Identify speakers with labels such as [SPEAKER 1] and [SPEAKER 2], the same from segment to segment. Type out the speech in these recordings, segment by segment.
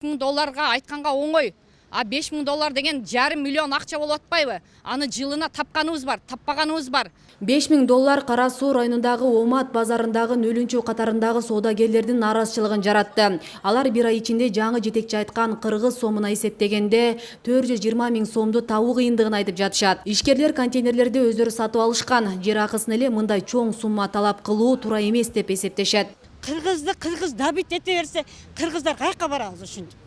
[SPEAKER 1] $1000 айтканга оңой. А $5000 деген жарым миллион акча болуп атпайбы? Аны жылына тапканыбыз бар, таппаганыбыз бар.
[SPEAKER 2] $5000 Кара Суу районундагы Омат базарындагы нөлүнчү катарындагы соодагерлердин наразычылыгын жаратты. Алар бир ай ичинде жаңы жетекчи айткан кыргыз сомуна эсептегенде 420 000 сомду табуу кыйындыгын айтып жатышат. Ишкерлер контейнерлерди өздөрү сатып алышкан. Жер акысын эле мындай чоң сумма талап кылуу туура эмес деп эсептешет.
[SPEAKER 3] Кыргызды кыргыз дабит эте берсе, кыргыздар кайка барабыз ушинтип.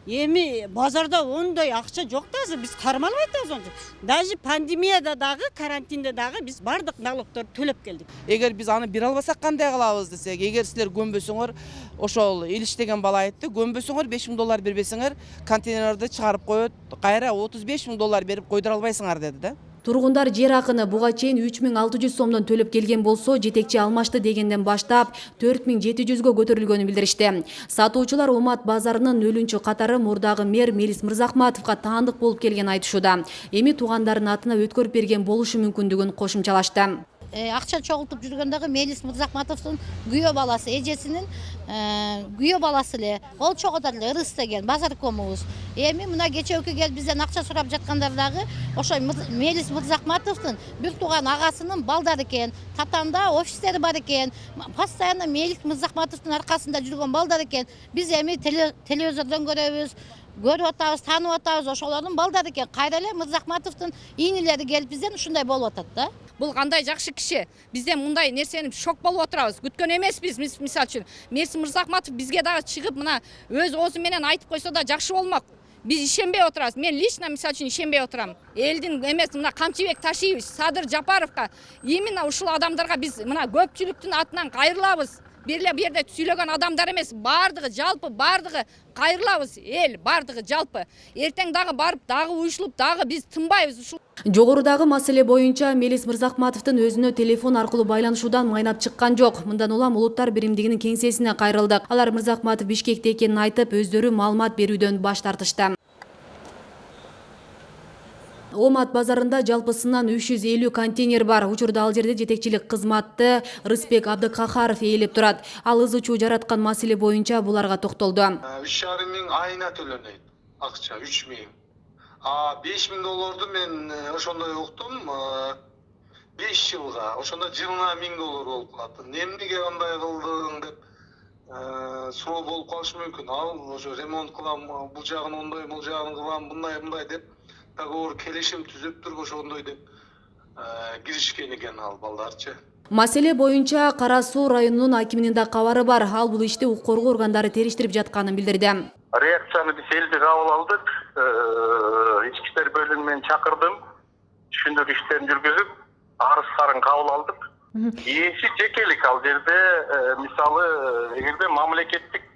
[SPEAKER 3] Эми базарда ондай акча жок да азыр, биз кармалып айтабыз ончо. Даже пандемияда дагы, карантинде дагы биз бардык налогторду төлөп келдик.
[SPEAKER 4] Эгер биз аны бир албасак кандай кылабыз десек, эгер силер көнбөсөңөр, ошол Илиш деген бала айтты, көнбөсөңөр $5000 бербесеңер, контейнерди чыгарып коет, кайра $35000 берип койдура албайсыңар деди да.
[SPEAKER 2] Тургундар жер акыны буга чейин 3600 сомдон төлөп келген болсо, жетекчи алмашты дегенден баштап 4700гө көтөрүлгөнүн билдиришти. Сатуучулар Омат базарынын нөлүнчү катары мурдагы мэр Мелис Мырзахматовго таандык болуп келген айтышууда. Эми туугандарынын атына өткөрүп берген болушу мүмкүндүгүн кошумчалашты.
[SPEAKER 5] Акча чогултуп жүргөндөгү Мелис Мырзахматовдун күйөө баласы, эжесинин күйөө баласы эле. Ол чогодар эле Ырыс деген базаркомубуз. Эми мына кечээки келип бизден акча сурап жаткандар дагы ошо Мелис Мырзахматовдун бир тууган агасынын балдары экен. Татанда офистери бар экен. Постоянно Мелис Мырзахматовдун аркасында жүргөн балдар экен. Биз эми телевизордон көрөбүз, көрүп атабыз, таанып атабыз, ошолордун балдары экен. Кайра эле Мырзахматовдун ийнелери келип бизден ушундай болуп атат да.
[SPEAKER 1] Бул кандай жакшы киши. Бизден мындай нерсени шок болуп отурабыз. Күткөн эмеспиз. Мисалы үчүн, Мелис Мырзахматов бизге дагы чыгып мына өз оозу менен айтып койсо да жакшы болмок. Биз ишенбей отурабыз. Мен лично мисалы үчүн ишенбей отурам. Элдин эмес мына Камчыбек Ташиевич, Садыр Жапаровго, именно ушул адамдарга биз мына көпчүлүктүн атынан кайрылабыз. Берле бу жерде сүйлөгөн адамдар эмес, бардыгы жалпы, бардыгы кайрылабыз, эл бардыгы жалпы. Эртең дагы барып, дагы уюшулуп, дагы биз тынбайбыз ушул.
[SPEAKER 2] Жогорудагы маселе боюнча Мелис Мырзахматовдун өзүнө телефон аркылуу байланышуудан майнап чыккан жок. Мындан улам Улуттар биримдигинин кеңсесине кайрылдык. Алар Мырзахматов Бишкекте экенин айтып, өздөрү маалымат берүүдөн баш тартышты. Омат базарында жалпысынан 350 контейнер бар. Учурда ал жерде жетекчилик кызматты Рыспек Абдыкахаров ээлеп турат. Ал ыз чуу жараткан маселе боюнча буларга токтолду.
[SPEAKER 6] 3,5 миң айына төлөнөйт акча, 3 миң. А $5000 мен ошондой уктум 5 жылга, ошондо жылына $1000 болуп калат. Эмнеге андай кылдың деп суроо болуп калышы мүмкүн. Ал ошо ремонт кылам, бул жагын ондой, бул жагын кылам, мындай деп договор келишим түзүп туруп ошондой деп киришкен экен ал балдарчы.
[SPEAKER 2] Маселе боюнча Кара Суу районунун акиминин да кабары бар. Ал бул ишти укук коргоо органдары териштирип жатканын билдирди.
[SPEAKER 7] Реакцияны биз элди кабыл алдык. Ички иштер бөлүмүнөн чакырдым. Түшүндүрүү иштерин жүргүзүп, арыздарын кабыл алдык. Ээси жекелик ал жерде, мисалы, эгерде мамлекеттик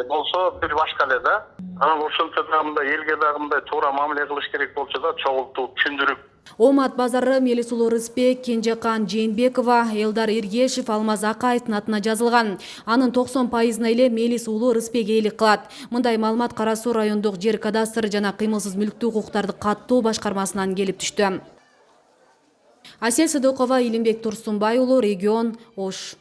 [SPEAKER 7] болсо бир башка эле да. Анан ошончо дагы элге дагы туура мамиле кылыш керек болсо да чогултуп түшүндүрүп.
[SPEAKER 2] Омат базары Мелис уулу Рыспек, Кенжекан Жээнбекова, Элдар Эргешев, Алмаз Акаевдин атына жазылган. Анын 90%-на эле Мелис уулу Рыспек ээлик кылат. Мындай маалымат Кара Суу райондук жер кадастр жана кыймылсыз мүлктүү укуктарды каттоо башкармасынан келип түштү. Асель Сыдыкова, Илимбек Турсунбай уулу, Регион, Ош.